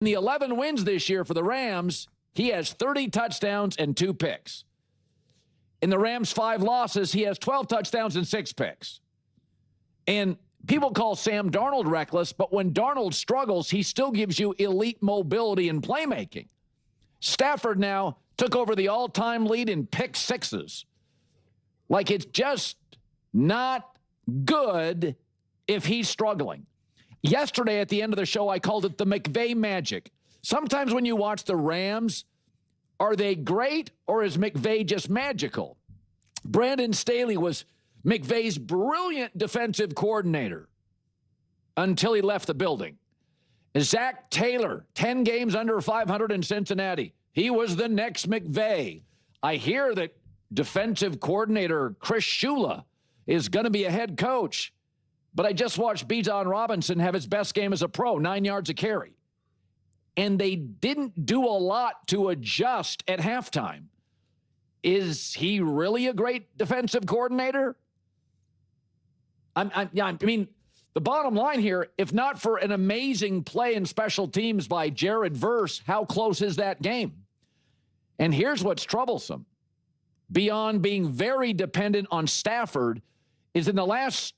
In the 11 wins this year for the Rams, he has 30 touchdowns and 2 picks. In the Rams' 5 losses, he has 12 touchdowns and 6 picks. And people call Sam Darnold reckless, but when Darnold struggles, he still gives you elite mobility and playmaking. Stafford now took over the all-time lead in pick sixes. Like, it's just not good if he's struggling. Yesterday at the end of the show, I called it the McVay magic. Sometimes when you watch the Rams, are they great or is McVay just magical? Brandon Staley was McVay's brilliant defensive coordinator until he left the building. Zach Taylor, 10 games under 500 in Cincinnati. He was the next McVay. I hear that defensive coordinator Chris Shula is going to be a head coach. But I just watched Bijan Robinson have his best game as a pro, 9 yards a carry. And they didn't do a lot to adjust at halftime. Is he really a great defensive coordinator? I mean, the bottom line here, if not for an amazing play in special teams by Jared Verse, how close is that game? And here's what's troublesome. Beyond being very dependent on Stafford, is in the last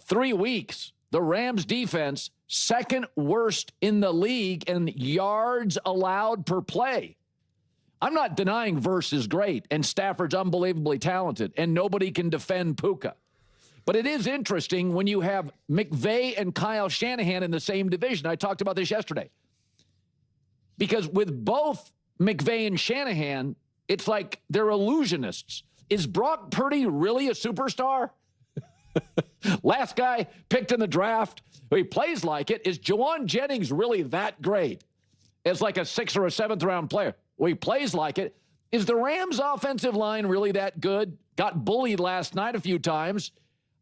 3 weeks, the Rams defense, second worst in the league in yards allowed per play. I'm not denying Verse is great and Stafford's unbelievably talented and nobody can defend Puka. But it is interesting when you have McVay and Kyle Shanahan in the same division. I talked about this yesterday. Because with both McVay and Shanahan, it's like they're illusionists. Is Brock Purdy really a superstar? Last guy picked in the draft. He plays like it. Is Jawan Jennings really that great? As like a 6th or a 7th round player. Well, he plays like it. Is the Rams' offensive line really that good? Got bullied last night a few times.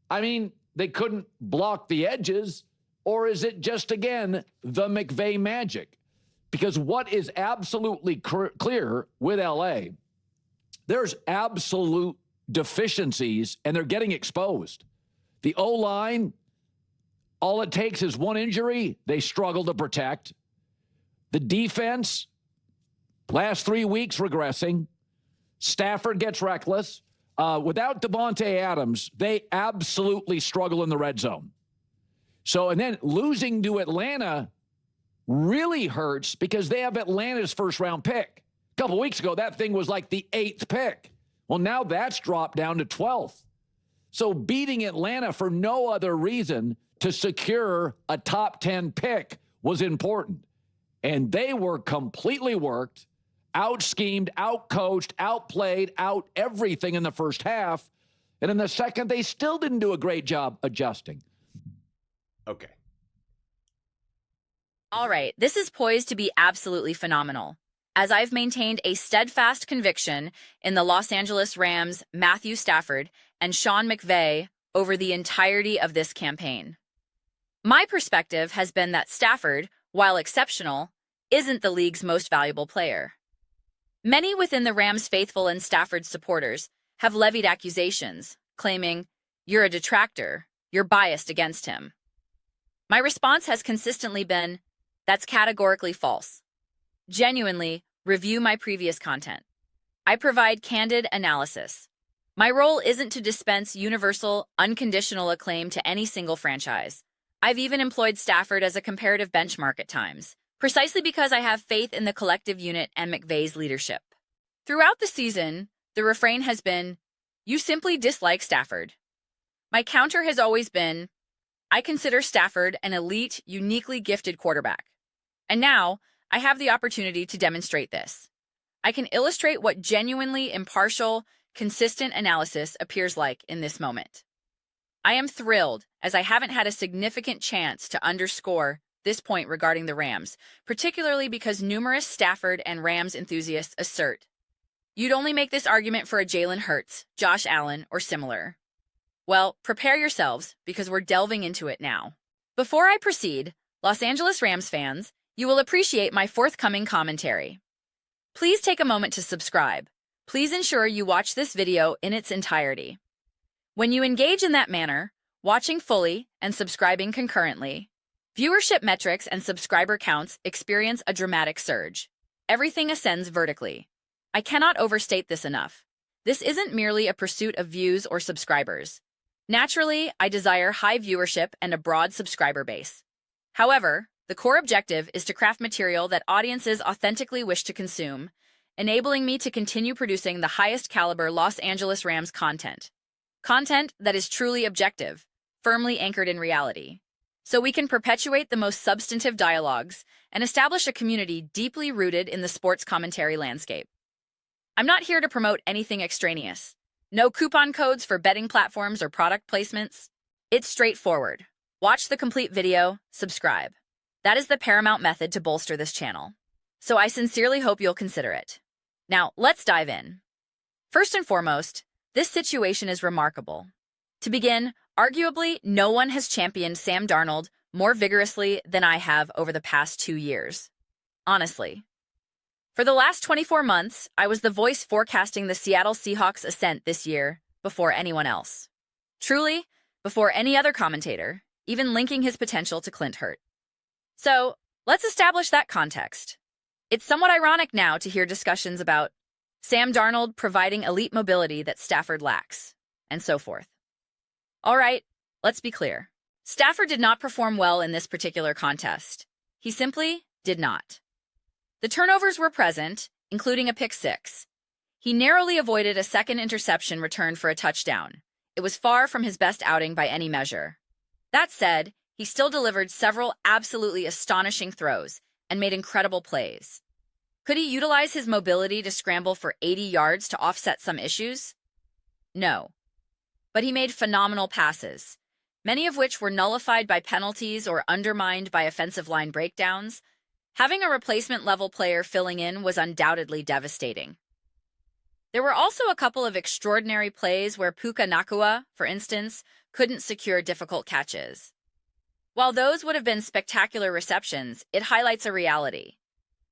I mean, they couldn't block the edges. Or is it just, again, the McVay magic? Because what is absolutely clear with LA, there's absolute deficiencies, and they're getting exposed. The O-line, all it takes is one injury. They struggle to protect. The defense, last 3 weeks regressing. Stafford gets reckless. Without Devontae Adams, they absolutely struggle in the red zone. So, and then losing to Atlanta really hurts because they have Atlanta's first-round pick. A couple weeks ago, that thing was like the 8th pick. Well, now that's dropped down to 12th. So beating Atlanta for no other reason to secure a top 10 pick was important. And they were completely worked, out-schemed, out-coached, outplayed, out everything in the first half. And in the second, they still didn't do a great job adjusting. Okay. All right, this is poised to be absolutely phenomenal, as I've maintained a steadfast conviction in the Los Angeles Rams' Matthew Stafford and Sean McVay over the entirety of this campaign. My perspective has been that Stafford, while exceptional, isn't the league's most valuable player. Many within the Rams' faithful and Stafford supporters have levied accusations, claiming, "You're a detractor, you're biased against him." My response has consistently been, that's categorically false. Genuinely, review my previous content. I provide candid analysis. My role isn't to dispense universal, unconditional acclaim to any single franchise. I've even employed Stafford as a comparative benchmark at times, precisely because I have faith in the collective unit and McVay's leadership. Throughout the season, the refrain has been, "You simply dislike Stafford." My counter has always been, I consider Stafford an elite, uniquely gifted quarterback. And now, I have the opportunity to demonstrate this. I can illustrate what genuinely impartial, consistent analysis appears like in this moment. I am thrilled, as I haven't had a significant chance to underscore this point regarding the Rams, particularly because numerous Stafford and Rams enthusiasts assert, you'd only make this argument for a Jalen Hurts, Josh Allen, or similar. Well, prepare yourselves, because we're delving into it now. Before I proceed, Los Angeles Rams fans, you will appreciate my forthcoming commentary. Please take a moment to subscribe. Please ensure you watch this video in its entirety. When you engage in that manner, watching fully and subscribing concurrently, Viewership metrics and subscriber counts experience a dramatic surge. Everything ascends vertically. I cannot overstate this enough. This isn't merely a pursuit of views or subscribers. Naturally, I desire high viewership and a broad subscriber base. However, the core objective is to craft material that audiences authentically wish to consume, enabling me to continue producing the highest caliber Los Angeles Rams content. Content that is truly objective, firmly anchored in reality. So we can perpetuate the most substantive dialogues and establish a community deeply rooted in the sports commentary landscape. I'm not here to promote anything extraneous. No coupon codes for betting platforms or product placements. It's straightforward. Watch the complete video, subscribe. That is the paramount method to bolster this channel. So I sincerely hope you'll consider it. Now, let's dive in. First and foremost, this situation is remarkable. To begin, arguably, no one has championed Sam Darnold more vigorously than I have over the past 2 years. Honestly. For the last 24 months, I was the voice forecasting the Seattle Seahawks' ascent this year before anyone else. Truly, before any other commentator, even linking his potential to Clint Hurt. So, let's establish that context. It's somewhat ironic now to hear discussions about Sam Darnold providing elite mobility that Stafford lacks, and so forth. All right, let's be clear. Stafford did not perform well in this particular contest. He simply did not. The turnovers were present, including a pick six. He narrowly avoided a second interception return for a touchdown. It was far from his best outing by any measure. That said, he still delivered several absolutely astonishing throws and made incredible plays. Could he utilize his mobility to scramble for 80 yards to offset some issues? No. But he made phenomenal passes, many of which were nullified by penalties or undermined by offensive line breakdowns. Having a replacement-level player filling in was undoubtedly devastating. There were also a couple of extraordinary plays where Puka Nacua, for instance, couldn't secure difficult catches. While those would have been spectacular receptions, it highlights a reality.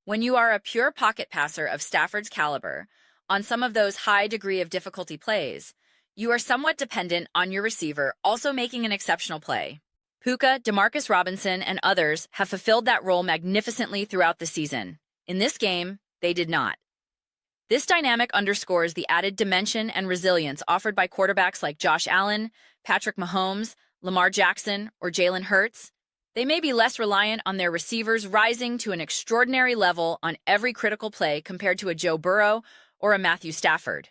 When you are a pure pocket passer of Stafford's caliber, on some of those high degree of difficulty plays, you are somewhat dependent on your receiver also making an exceptional play. Puka, DeMarcus Robinson, and others have fulfilled that role magnificently throughout the season. In this game, they did not. This dynamic underscores the added dimension and resilience offered by quarterbacks like Josh Allen, Patrick Mahomes, Lamar Jackson, or Jalen Hurts. They may be less reliant on their receivers rising to an extraordinary level on every critical play compared to a Joe Burrow or a Matthew Stafford.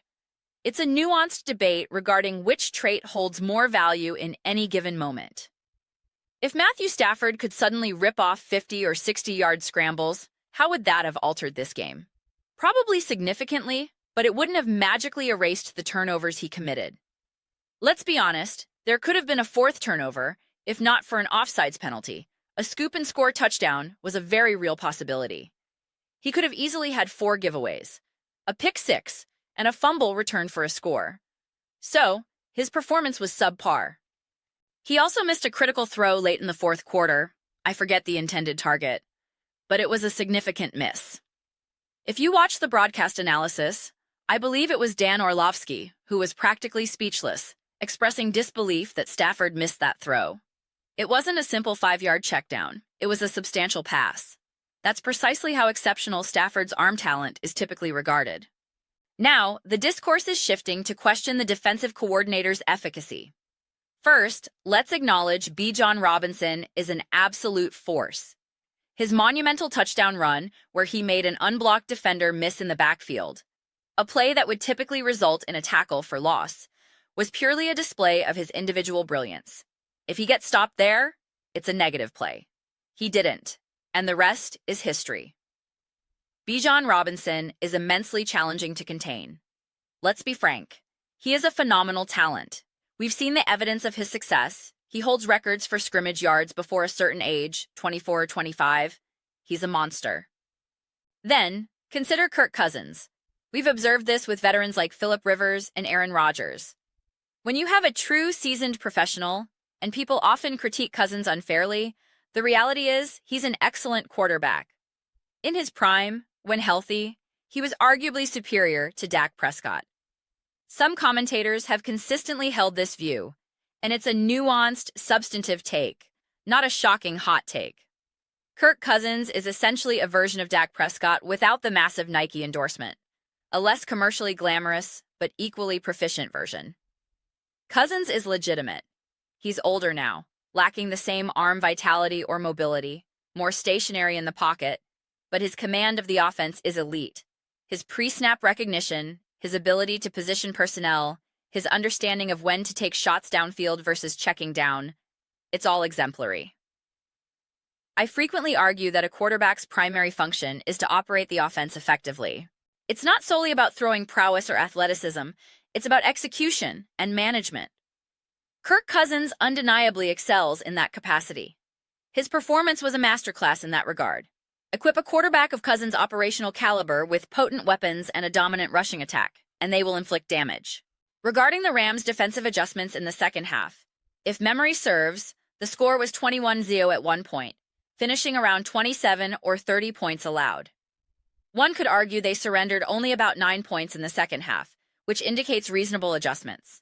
It's a nuanced debate regarding which trait holds more value in any given moment. If Matthew Stafford could suddenly rip off 50 or 60-yard scrambles, how would that have altered this game? Probably significantly, but it wouldn't have magically erased the turnovers he committed. Let's be honest, there could have been a fourth turnover, if not for an offsides penalty. A scoop-and-score touchdown was a very real possibility. He could have easily had 4 giveaways, a pick six, and a fumble returned for a score. So, his performance was subpar. He also missed a critical throw late in the fourth quarter. I forget the intended target, but it was a significant miss. If you watch the broadcast analysis, I believe it was Dan Orlovsky who was practically speechless, expressing disbelief that Stafford missed that throw. It wasn't a simple 5-yard checkdown. It was a substantial pass. That's precisely how exceptional Stafford's arm talent is typically regarded. Now, the discourse is shifting to question the defensive coordinator's efficacy. First, let's acknowledge Bijan Robinson is an absolute force. His monumental touchdown run, where he made an unblocked defender miss in the backfield, a play that would typically result in a tackle for loss, was purely a display of his individual brilliance. If he gets stopped there, it's a negative play. He didn't, and the rest is history. Bijan Robinson is immensely challenging to contain. Let's be frank, he is a phenomenal talent. We've seen the evidence of his success. He holds records for scrimmage yards before a certain age, 24 or 25. He's a monster. Then, consider Kirk Cousins. We've observed this with veterans like Phillip Rivers and Aaron Rodgers. When you have a true seasoned professional, and people often critique Cousins unfairly, the reality is he's an excellent quarterback. In his prime, when healthy, he was arguably superior to Dak Prescott. Some commentators have consistently held this view, and it's a nuanced, substantive take. not a shocking hot take. Kirk Cousins is essentially a version of Dak Prescott without the massive Nike endorsement, a less commercially glamorous but equally proficient version. Cousins is legitimate. He's older now, lacking the same arm vitality or mobility, more stationary in the pocket, but his command of the offense is elite. His pre-snap recognition, his ability to position personnel, his understanding of when to take shots downfield versus checking down, it's all exemplary. I frequently argue that a quarterback's primary function is to operate the offense effectively. It's not solely about throwing prowess or athleticism, it's about execution and management. Kirk Cousins undeniably excels in that capacity. His performance was a masterclass in that regard. Equip a quarterback of Cousins' operational caliber with potent weapons and a dominant rushing attack, and they will inflict damage. Regarding the Rams' defensive adjustments in the second half, if memory serves, the score was 21-0 at one point, finishing around 27 or 30 points allowed. One could argue they surrendered only about 9 points in the second half, which indicates reasonable adjustments.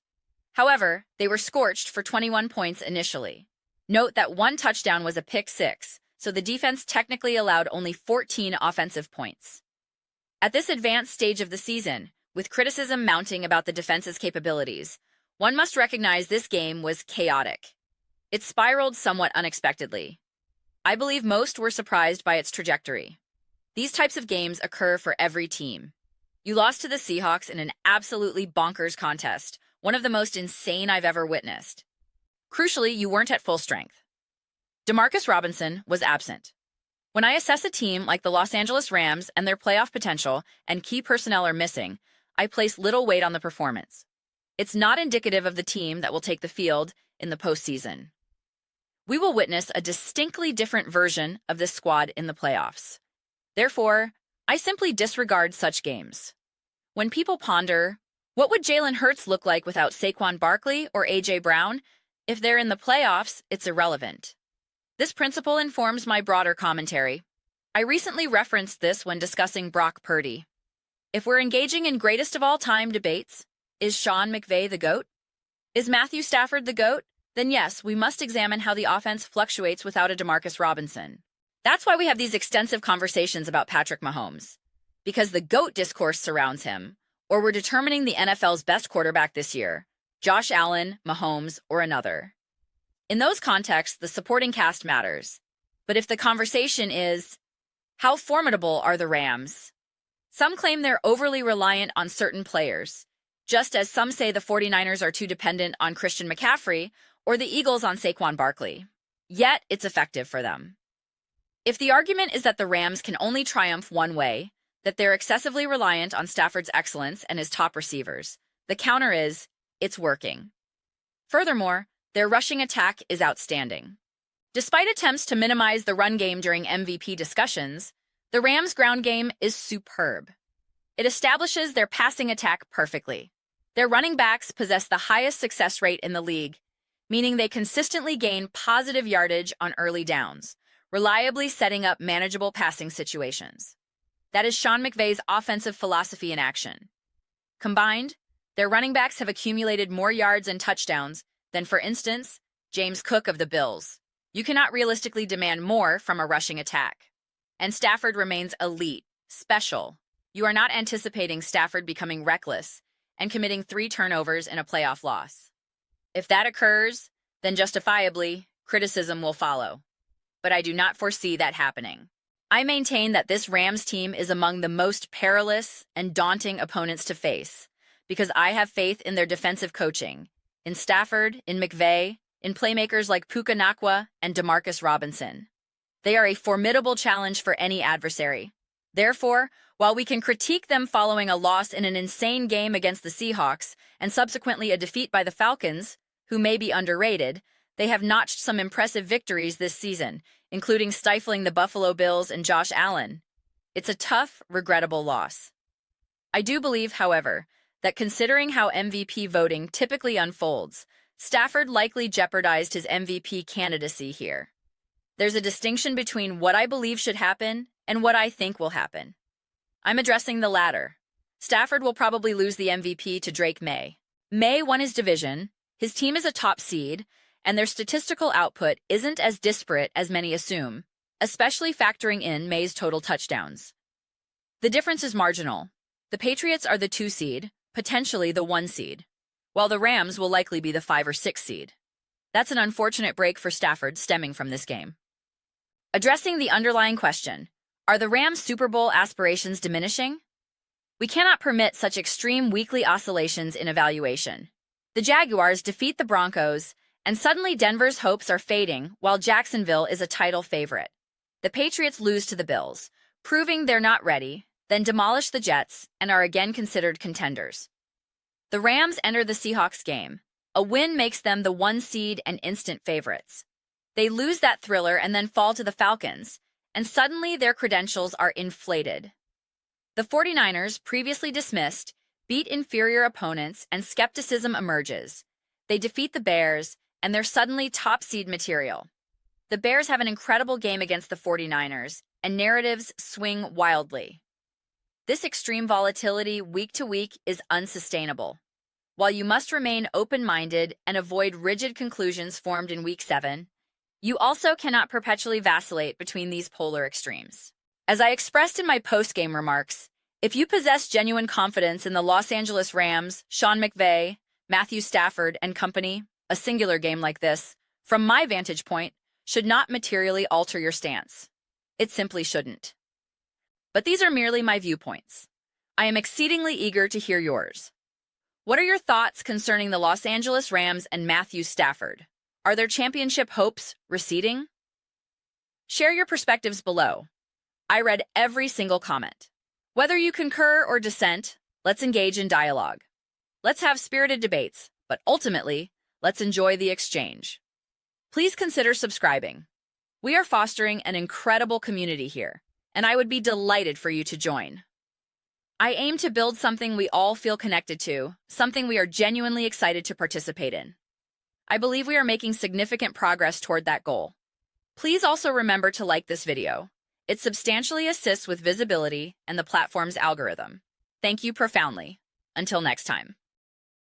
However, they were scorched for 21 points initially. Note that one touchdown was a pick six, so the defense technically allowed only 14 offensive points. At this advanced stage of the season, with criticism mounting about the defense's capabilities, one must recognize this game was chaotic. It spiraled somewhat unexpectedly. I believe most were surprised by its trajectory. These types of games occur for every team. You lost to the Seahawks in an absolutely bonkers contest, one of the most insane I've ever witnessed. Crucially, you weren't at full strength. Demarcus Robinson was absent. When I assess a team like the Los Angeles Rams and their playoff potential and key personnel are missing, I place little weight on the performance. It's not indicative of the team that will take the field in the postseason. We will witness a distinctly different version of this squad in the playoffs. Therefore, I simply disregard such games. When people ponder, what would Jalen Hurts look like without Saquon Barkley or A.J. Brown? If they're in the playoffs, it's irrelevant. This principle informs my broader commentary. I recently referenced this when discussing Brock Purdy. If we're engaging in greatest of all time debates, is Sean McVay the GOAT? Is Matthew Stafford the GOAT? Then yes, we must examine how the offense fluctuates without a Demarcus Robinson. That's why we have these extensive conversations about Patrick Mahomes. Because the GOAT discourse surrounds him, or we're determining the NFL's best quarterback this year, Josh Allen, Mahomes, or another. In those contexts, the supporting cast matters. But if the conversation is, how formidable are the Rams? Some claim they're overly reliant on certain players, just as some say the 49ers are too dependent on Christian McCaffrey or the Eagles on Saquon Barkley. Yet, it's effective for them. If the argument is that the Rams can only triumph one way, that they're excessively reliant on Stafford's excellence and his top receivers, the counter is, it's working. Furthermore, their rushing attack is outstanding. Despite attempts to minimize the run game during MVP discussions, the Rams' ground game is superb. It establishes their passing attack perfectly. Their running backs possess the highest success rate in the league, meaning they consistently gain positive yardage on early downs, reliably setting up manageable passing situations. That is Sean McVay's offensive philosophy in action. Combined, their running backs have accumulated more yards and touchdowns than, for instance, James Cook of the Bills. You cannot realistically demand more from a rushing attack. And Stafford remains elite, special. You are not anticipating Stafford becoming reckless and committing 3 turnovers in a playoff loss. If that occurs, then justifiably, criticism will follow. But I do not foresee that happening. I maintain that this Rams team is among the most perilous and daunting opponents to face because I have faith in their defensive coaching, in Stafford, in McVay, in playmakers like Puka Nacua and Demarcus Robinson. They are a formidable challenge for any adversary. Therefore, while we can critique them following a loss in an insane game against the Seahawks and subsequently a defeat by the Falcons, who may be underrated, they have notched some impressive victories this season, including stifling the Buffalo Bills and Josh Allen. It's a tough, regrettable loss. I do believe, however, that considering how MVP voting typically unfolds, Stafford likely jeopardized his MVP candidacy here. There's a distinction between what I believe should happen and what I think will happen. I'm addressing the latter. Stafford will probably lose the MVP to Drake May. May won his division, his team is a top seed, and their statistical output isn't as disparate as many assume, especially factoring in May's total touchdowns. The difference is marginal. The Patriots are the 2 seed, potentially the 1 seed, while the Rams will likely be the 5 or 6 seed. That's an unfortunate break for Stafford stemming from this game. Addressing the underlying question, are the Rams' Super Bowl aspirations diminishing? We cannot permit such extreme weekly oscillations in evaluation. The Jaguars defeat the Broncos, and suddenly Denver's hopes are fading while Jacksonville is a title favorite. The Patriots lose to the Bills, proving they're not ready, then demolish the Jets, and are again considered contenders. The Rams enter the Seahawks game. A win makes them the 1 seed and instant favorites. They lose that thriller and then fall to the Falcons, and suddenly their credentials are inflated. The 49ers, previously dismissed, beat inferior opponents and skepticism emerges. They defeat the Bears, and they're suddenly top seed material. The Bears have an incredible game against the 49ers, and narratives swing wildly. This extreme volatility week to week is unsustainable. While you must remain open-minded and avoid rigid conclusions formed in Week 7, you also cannot perpetually vacillate between these polar extremes. As I expressed in my post-game remarks, if you possess genuine confidence in the Los Angeles Rams, Sean McVay, Matthew Stafford, and company, a singular game like this, from my vantage point, should not materially alter your stance. It simply shouldn't. But these are merely my viewpoints. I am exceedingly eager to hear yours. What are your thoughts concerning the Los Angeles Rams and Matthew Stafford? Are their championship hopes receding? Share your perspectives below. I read every single comment. Whether you concur or dissent, let's engage in dialogue. Let's have spirited debates, but ultimately, let's enjoy the exchange. Please consider subscribing. We are fostering an incredible community here, and I would be delighted for you to join. I aim to build something we all feel connected to, something we are genuinely excited to participate in. I believe we are making significant progress toward that goal. Please also remember to like this video. It substantially assists with visibility and the platform's algorithm. Thank you profoundly. Until next time.